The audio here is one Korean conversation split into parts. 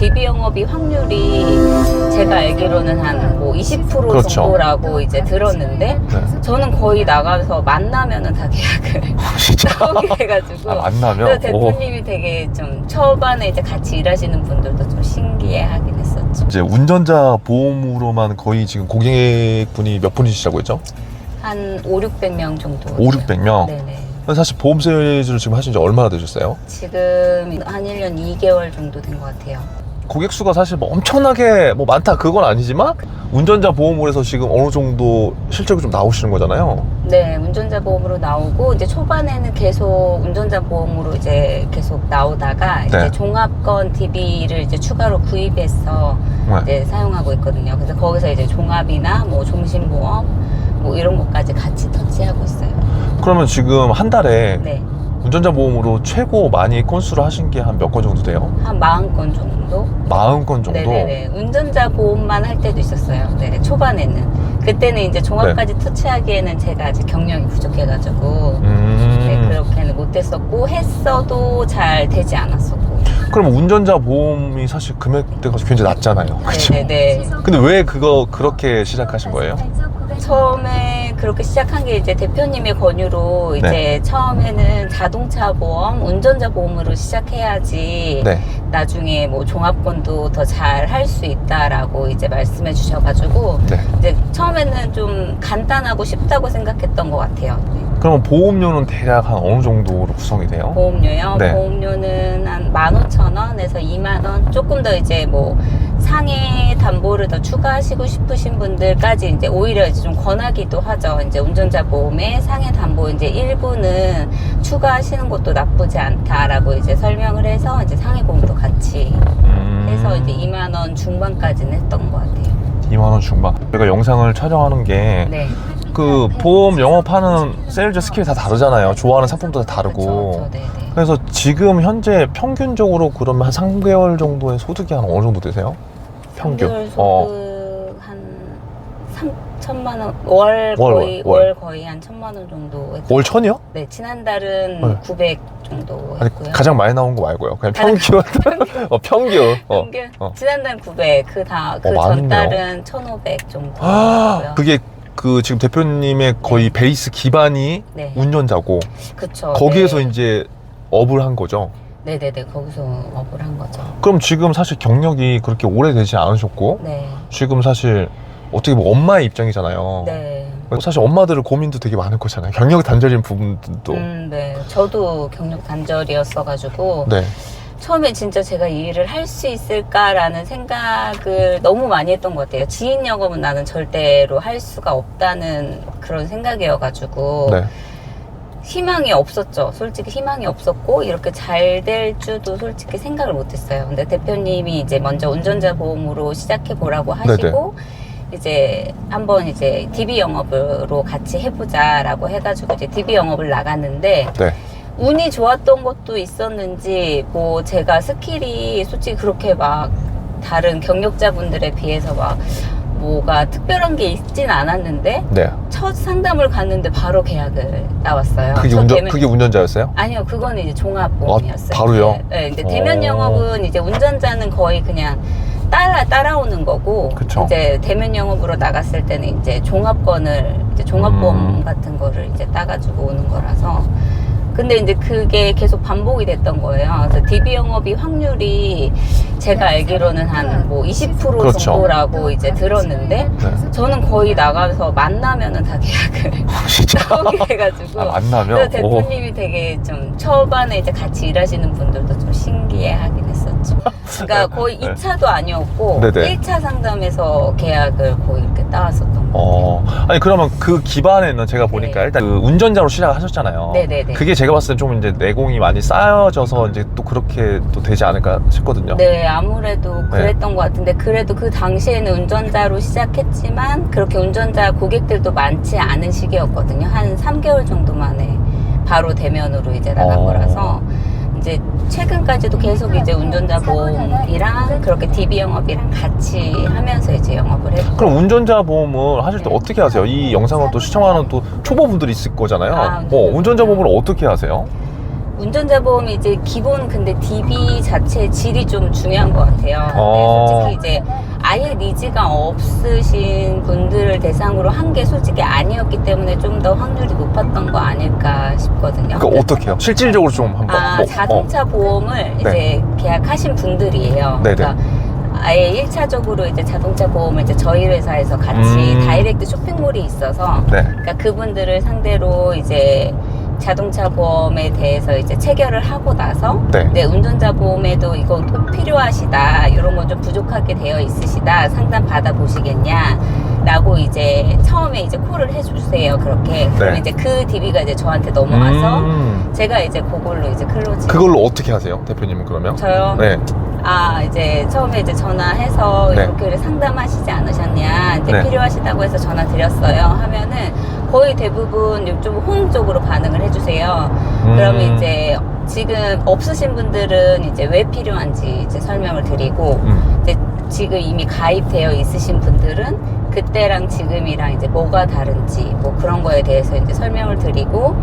DB 영업이 확률이 제가 알기로는 한 뭐 20% 그렇죠. 정도라고 이제 들었는데 네. 저는 거의 나가서 만나면은 다 계약을 진짜? 나오게 해가지고 만나면? 그래서 대표님이 되게 좀 초반에 이제 같이 일하시는 분들도 좀 신기해하긴 했었죠. 이제 운전자 보험으로만 거의 지금 고객분이 몇 분이시라고 했죠? 한 5,600명 정도. 5,600명? 네네. 사실 보험 세일즈를 지금 하신 지 얼마나 되셨어요? 지금 한 1년 2개월 정도 된 것 같아요. 고객 수가 사실 뭐 엄청나게 뭐 많다 그건 아니지만 운전자 보험으로 해서 지금 어느 정도 실적이 좀 나오시는 거잖아요. 네, 운전자 보험으로 나오고 이제 초반에는 계속 운전자 보험으로 이제 계속 나오다가 이제 네. 종합건 DB를 이제 추가로 구입해서 네. 이제 사용하고 있거든요. 그래서 거기서 이제 종합이나 뭐 종신보험 뭐 이런 것까지 같이 터치하고 있어요. 그러면 지금 한 달에 네, 운전자 보험으로 최고 많이 건수를 하신 게 한 몇 건 정도 돼요? 한 40건 정도. 40건 정도? 네네네. 운전자 보험만 할 때도 있었어요. 네, 초반에는. 그때는 이제 종합까지 터치하기에는 제가 아직 경력이 부족해가지고 네, 그렇게는 못했었고 했어도 잘 되지 않았었고. 그럼 운전자 보험이 사실 금액대가 굉장히 낮잖아요. 그렇죠? 네네네. 근데 왜 그거 그렇게 시작하신 거예요? 처음에 그렇게 시작한 게 이제 대표님의 권유로 이제 네. 처음에는 자동차 보험, 운전자 보험으로 시작해야지 네. 나중에 뭐 종합건도 더 잘 할 수 있다라고 이제 말씀해 주셔가지고 네. 이제 처음에는 좀 간단하고 쉽다고 생각했던 것 같아요. 네. 그러면 보험료는 대략 한 어느 정도로 구성이 돼요? 보험료요? 네. 보험료는 한 15,000원에서 20,000원 조금 더 이제 뭐 상해 담보를 더 추가하시고 싶으신 분들까지 이제 오히려 이제 좀 권하기도 하죠. 이제 운전자 보험에 상해 담보 이제 일부는 추가하시는 것도 나쁘지 않다라고 이제 설명을 해서 이제 상해 보험도 같이 해서 이제 20,000원 중반까지는 했던 것 같아요. 2만원 중반. 저희가 영상을 촬영하는 게 네. 그 보험 영업하는 세일즈 스킬이 다 다르잖아요. 좋아하는 상품도 다 다르고. 그쵸, 네네. 그래서 지금 현재 평균적으로 그러면 한 3개월 정도의 소득이 한 어느 정도 되세요? 평균. 3개월 소득 한 3천만 원, 월 거의 한 1,000만 원 정도 했고. 월 1,000이요? 네, 지난달은 네. 900 정도 아니, 했고요. 가장 많이 나온 거 말고요. 그냥 평균. 평균. 평균? 지난달은 900, 그 많네요. 전달은 1,500 정도 아, 했고요. 그게 그 지금 대표님의 거의 베이스 기반이 네. 운전자고 그쵸. 거기에서 네. 이제 업을 한 거죠. 네네네, 거기서 업을 한 거죠. 그럼 지금 사실 경력이 그렇게 오래되지 않으셨고 네. 지금 사실 어떻게 보면 엄마의 입장이잖아요. 네. 사실 엄마들의 고민도 되게 많을 거잖아요. 경력 단절인 부분도. 네. 저도 경력 단절이었어가지고. 네. 처음에 진짜 제가 이 일을 할 수 있을까라는 생각을 너무 많이 했던 것 같아요. 지인 영업은 나는 절대로 할 수가 없다는 그런 생각이어가지고 네. 희망이 없었죠. 솔직히 희망이 없었고 이렇게 잘 될 줄도 솔직히 생각을 못했어요. 근데 대표님이 이제 먼저 운전자 보험으로 시작해 보라고 하시고 이제 한번 이제 DB 영업으로 같이 해보자라고 해가지고 이제 DB 영업을 나갔는데. 네. 운이 좋았던 것도 있었는지 뭐 제가 스킬이 솔직히 그렇게 막 다른 경력자분들에 비해서 막 뭐가 특별한 게 있진 않았는데 네. 첫 상담을 갔는데 바로 계약을 나왔어요. 그게 운전자였어요? 아니요, 그거는 이제 종합보험이었어요. 바로요? 네, 근데 대면 영업은 이제 운전자는 거의 그냥 따라오는 거고, 그쵸. 이제 대면 영업으로 나갔을 때는 이제 종합건을 이제 종합보험 같은 거를 이제 따가지고 오는 거라서. 근데 이제 그게 계속 반복이 됐던 거예요. 그래서 DB 영업이 확률이 제가 알기로는 한 뭐 20% 그렇죠. 정도라고 이제 들었는데 네. 저는 거의 나가서 만나면은 다 계약을 진짜? 나오게 해가지고 만나면? 그래서 대표님이 되게 좀 초반에 이제 같이 일하시는 분들도 좀 신기해하긴 했었죠. 그러니까 거의 2차도 아니었고 네네. 1차 상담에서 계약을 거의 이렇게 따왔었던 거 같아요. 아니 그러면 그 기반에는 제가 보니까 네. 일단 그 운전자로 시작하셨잖아요. 네네네. 그게 제가 봤을 땐 좀 이제 내공이 많이 쌓여져서 이제 또 그렇게 또 되지 않을까 싶거든요. 네, 아무래도 그랬던 것 같은데 그래도 그 당시에는 운전자로 시작했지만 그렇게 운전자 고객들도 많지 않은 시기였거든요. 한 3개월 정도 만에 바로 대면으로 이제 나간 거라서 이제 최근까지도 계속 이제 운전자 보험이랑 그렇게 DB 영업이랑 같이 하면서 이제 영업을 했고. 그럼 운전자 보험을 하실 때 어떻게 하세요? 이 영상을 또 시청하는 또 초보분들이 있을 거잖아요. 운전자 보험을 어떻게 하세요? 운전자 보험이 이제 기본 근데 DB 자체의 질이 좀 중요한 것 같아요. 네, 솔직히 이제 아예 니즈가 없으신 분들을 대상으로 한 게 솔직히 아니었기 때문에 좀 더 확률이 높았던 거 아닐까 싶거든요. 그러니까 어떻게 해요? 실질적으로 좀 한번. 자동차 보험을 이제 계약하신 분들이에요. 네네. 그러니까 아예 1차적으로 이제 자동차 보험을 이제 저희 회사에서 같이 다이렉트 쇼핑몰이 있어서 네. 그러니까 그분들을 상대로 이제 자동차 보험에 대해서 이제 체결을 하고 나서 네. 운전자 보험에도 이거 꼭 필요하시다, 이런 건 좀 부족하게 되어 있으시다, 상담 받아 보시겠냐 라고 이제 처음에 이제 콜을 해주세요. 그렇게 그럼 이제 그 DB가 이제 저한테 넘어와서 제가 이제 그걸로 이제 클로징. 그걸로 어떻게 하세요, 대표님은 그러면? 저요? 네. 이제 처음에 이제 전화해서 네. 이렇게 상담하시지 않으셨냐, 이제 네. 필요하시다고 해서 전화 드렸어요 하면은 거의 대부분 좀 호응적으로 반응을 해주세요. 그러면 이제 지금 없으신 분들은 이제 왜 필요한지 이제 설명을 드리고 이제 지금 이미 가입되어 있으신 분들은 그때랑 지금이랑 이제 뭐가 다른지 뭐 그런 거에 대해서 이제 설명을 드리고,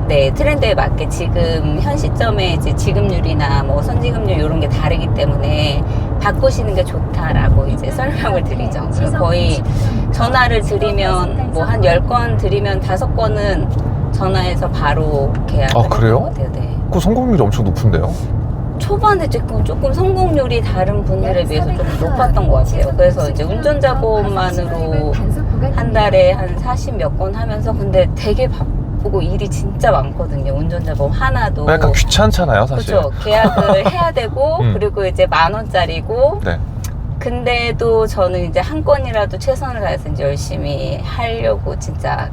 네, 트렌드에 맞게 지금 현 시점에 이제 지급률이나 뭐 선지급률 이런 게 다르기 때문에 바꾸시는 게 좋다라고 이제 설명을 드리죠. 그래서 거의 전화를 드리면 뭐 한 10건 드리면 5건은 전화해서 바로 계약을 그래요? 하는 것 같아요. 네. 그 성공률이 엄청 높은데요? 초반에 조금 성공률이 다른 분들에 비해서 좀 높았던 것 같아요. 그래서 이제 운전자 보험만으로 한 달에 한 40 몇 건 하면서, 근데 되게 바쁘고 일이 진짜 많거든요. 운전자 보험 하나도. 약간 귀찮잖아요, 사실. 그렇죠. 계약을 해야 되고 그리고 이제 10,000원짜리고. 네. 근데도 저는 이제 한 건이라도 최선을 다해서 이제 열심히 하려고 진짜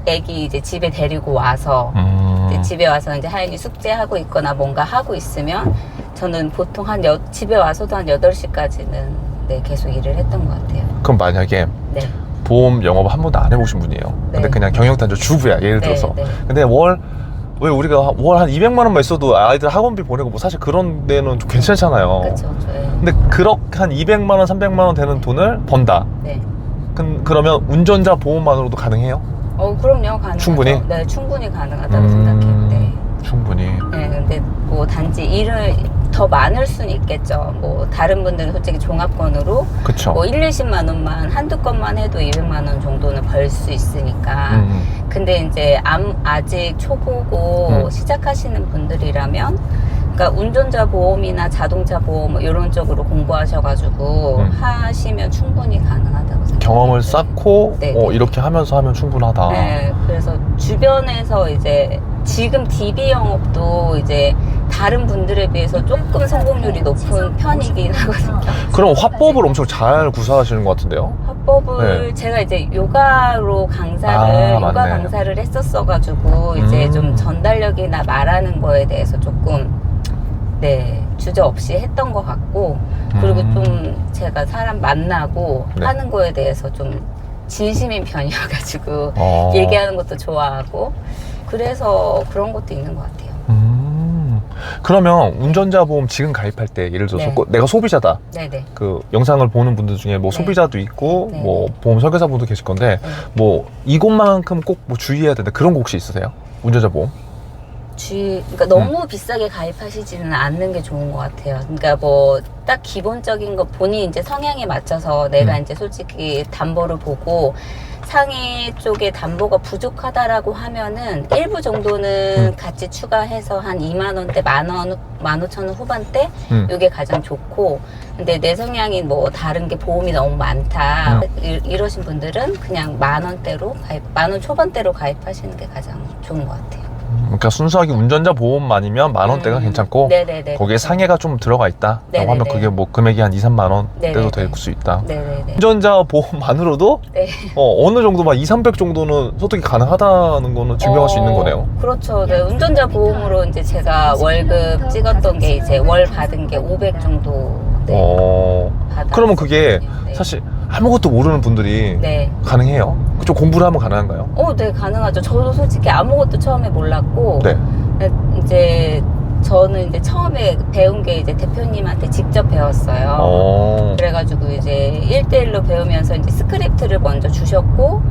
애기 이제 집에 데리고 와서 이제 집에 와서 이제 하연이 숙제하고 있거나 뭔가 하고 있으면 저는 보통 집에 와서도 한 8시까지는 네, 계속 일을 했던 것 같아요. 그럼 만약에 네. 보험 영업 한 번도 안 해보신 분이에요. 근데 네. 그냥 경영단조 주부야, 예를 들어서. 네. 근데 왜 우리가 월 한 200만 원만 있어도 아이들 학원비 보내고 뭐 사실 그런 데는 좀 괜찮잖아요. 그렇죠. 네. 근데 그렇게 한 200만 원, 300만 원 되는 돈을 번다. 네. 그러면 운전자 보험만으로도 가능해요? 그럼요. 가능하죠. 충분히? 네, 충분히 가능하다고 생각해요. 네. 충분히. 네, 근데 뭐 단지 일을 더 많을 수는 있겠죠. 뭐 다른 분들은 솔직히 종합건으로 그쵸. 뭐 1, 20만 원만 한두 건만 해도 200만 원 정도는 벌 수 있으니까. 근데 이제 아직 초보고 시작하시는 분들이라면, 그러니까 운전자 보험이나 자동차 보험 이런 쪽으로 공부하셔가지고 하시면 충분히 가능하다고 생각해요. 경험을 쌓고 네. 이렇게 하면서 하면 충분하다. 네, 그래서 주변에서 이제 지금 DB 영업도 이제 다른 분들에 비해서 조금 성공률이 높은 편이긴 하거든요. 그럼 화법을 엄청 잘 구사하시는 것 같은데요? 화법을 네. 제가 이제 요가 맞네. 강사를 했었어가지고 이제 좀 전달력이나 말하는 거에 대해서 조금 주저없이 했던 것 같고, 그리고 좀 제가 사람 만나고 네. 하는 거에 대해서 좀 진심인 편이어가지고 얘기하는 것도 좋아하고, 그래서 그런 것도 있는 것 같아요. 그러면 운전자 보험 지금 가입할 때 예를 들어서 네. 내가 소비자다. 네네. 그 영상을 보는 분들 중에 뭐 네. 소비자도 있고 네. 뭐 보험 설계사분도 계실 건데 네. 뭐 이것만큼 꼭 뭐 주의해야 된다 그런 거 혹시 있으세요? 운전자 보험? 그러니까 너무 비싸게 가입하시지는 않는 게 좋은 것 같아요. 그러니까 뭐 딱 기본적인 거 본인 이제 성향에 맞춰서 내가 이제 솔직히 담보를 보고 상해 쪽에 담보가 부족하다라고 하면은 일부 정도는 같이 추가해서 한 2만 원대, 15,000원 후반대 이게 가장 좋고, 근데 내 성향이 뭐 다른 게 보험이 너무 많다 이러신 분들은 그냥 10,000원대로 10,000원 초반대로 가입하시는 게 가장 좋은 것 같아요. 그러니까 순수하게 운전자 보험만이면 10,000원대가 괜찮고 네네네. 거기에 상해가 좀 들어가 있다 라고 하면 네네네. 그게 뭐 금액이 한 2, 3만 원대도 네네네. 될 수 있다. 네네네. 운전자 보험만으로도 네. 어느 정도 막 2, 300 정도는 소득이 가능하다는 거는 증명할 수 있는 거네요. 그렇죠. 네, 운전자 보험으로 이제 제가 월급 찍었던 게 이제 월 받은 게 500 정도. 받았어요. 그러면 그게 네. 사실 아무것도 모르는 분들이 네. 가능해요? 좀 공부를 하면 가능한가요? 네, 가능하죠. 저도 솔직히 아무것도 처음에 몰랐고, 네. 이제 저는 이제 처음에 배운 게 이제 대표님한테 직접 배웠어요. 그래가지고 이제 1대1로 배우면서 이제 스크립트를 먼저 주셨고,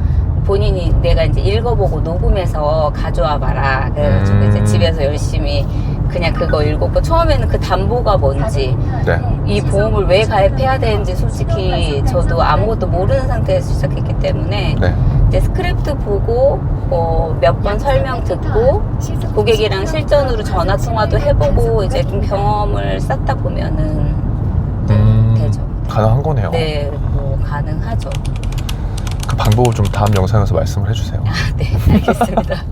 본인이 내가 이제 읽어보고 녹음해서 가져와 봐라. 그래가지고 이제 집에서 열심히 그냥 그거 읽었고, 처음에는 그 담보가 뭔지, 네. 이 보험을 왜 가입해야 되는지 솔직히 저도 아무것도 모르는 상태에서 시작했기 때문에 네. 이제 스크립트 보고 몇 번 설명 듣고 고객이랑 실전으로 전화 통화도 해보고 이제 좀 경험을 쌓다 보면은 되죠. 가능한 거네요. 네, 뭐 가능하죠. 그 방법을 좀 다음 영상에서 말씀을 해주세요. 네, 알겠습니다.